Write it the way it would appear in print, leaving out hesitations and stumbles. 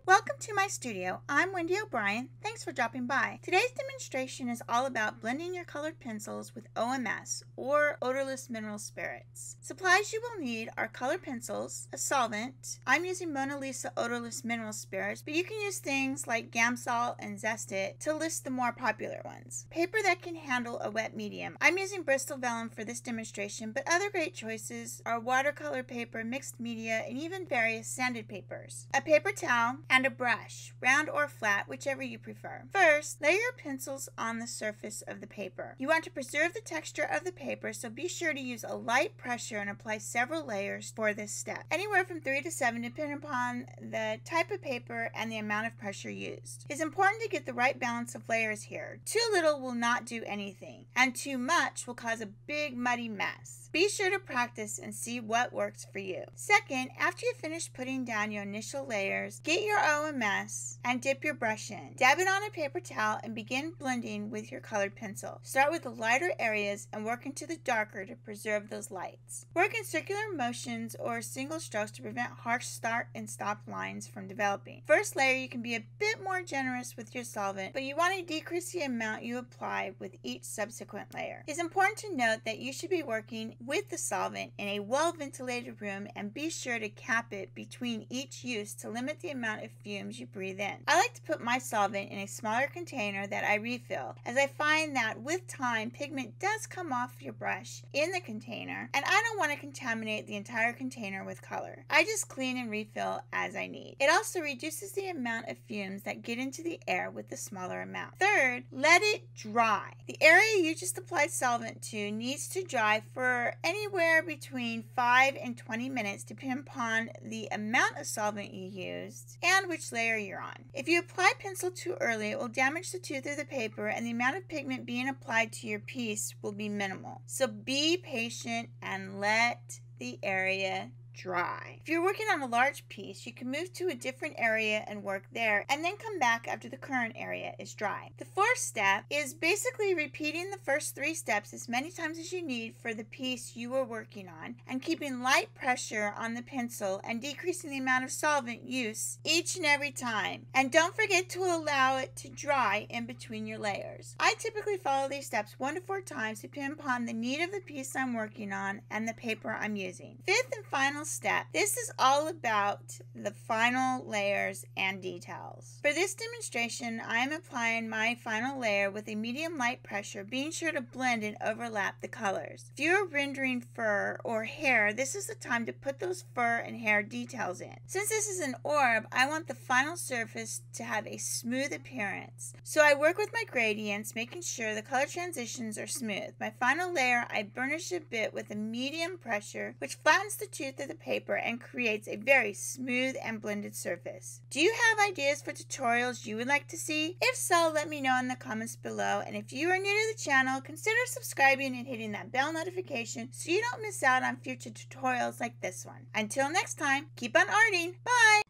Welcome to my studio. I'm Wendy O'Brien. Thanks for dropping by. Today's demonstration is all about blending your colored pencils with OMS, or odorless mineral spirits. Supplies you will need are colored pencils, a solvent. I'm using Mona Lisa odorless mineral spirits, but you can use things like Gamsol and Zest-It to list the more popular ones. Paper that can handle a wet medium. I'm using Bristol vellum for this demonstration, but other great choices are watercolor paper, mixed media, and even various sanded papers. A paper towel and a brush, round or flat, whichever you prefer. First, lay your pencils on the surface of the paper. You want to preserve the texture of the paper, so be sure to use a light pressure and apply several layers for this step. Anywhere from 3 to 7 depending upon the type of paper and the amount of pressure used. It's important to get the right balance of layers here. Too little will not do anything, and too much will cause a big muddy mess. Be sure to practice and see what works for you. Second, after you finish putting down your initial layers, get your OMS and dip your brush in. Dab it on a paper towel and begin blending with your colored pencil. Start with the lighter areas and work into the darker to preserve those lights. Work in circular motions or single strokes to prevent harsh start and stop lines from developing. First layer, you can be a bit more generous with your solvent, but you want to decrease the amount you apply with each subsequent layer. It's important to note that you should be working with the solvent in a well-ventilated room, and be sure to cap it between each use to limit the amount of fumes you breathe in. I like to put my solvent in a smaller container that I refill, as I find that with time, pigment does come off your brush in the container, and I don't want to contaminate the entire container with color. I just clean and refill as I need. It also reduces the amount of fumes that get into the air with the smaller amount. Third, let it dry. The area you just applied solvent to needs to dry for anywhere between 5 and 20 minutes depending upon the amount of solvent you used and which layer you're on. If you apply pencil too early, it will damage the tooth of the paper, and the amount of pigment being applied to your piece will be minimal. So be patient and let the area dry. If you're working on a large piece, you can move to a different area and work there, and then come back after the current area is dry. The fourth step is basically repeating the first 3 steps as many times as you need for the piece you are working on, and keeping light pressure on the pencil and decreasing the amount of solvent use each and every time. And don't forget to allow it to dry in between your layers. I typically follow these steps 1 to 4 times depending upon the need of the piece I'm working on and the paper I'm using. Fifth and final step. This is all about the final layers and details. For this demonstration, I am applying my final layer with a medium light pressure, being sure to blend and overlap the colors. If you are rendering fur or hair, this is the time to put those fur and hair details in. Since this is an orb, I want the final surface to have a smooth appearance. So I work with my gradients, making sure the color transitions are smooth. My final layer, I burnish a bit with a medium pressure, which flattens the tooth of the paper and creates a very smooth and blended surface. Do you have ideas for tutorials you would like to see? If so, let me know in the comments below, and if you are new to the channel, consider subscribing and hitting that bell notification so you don't miss out on future tutorials like this one. Until next time, keep on arting. Bye!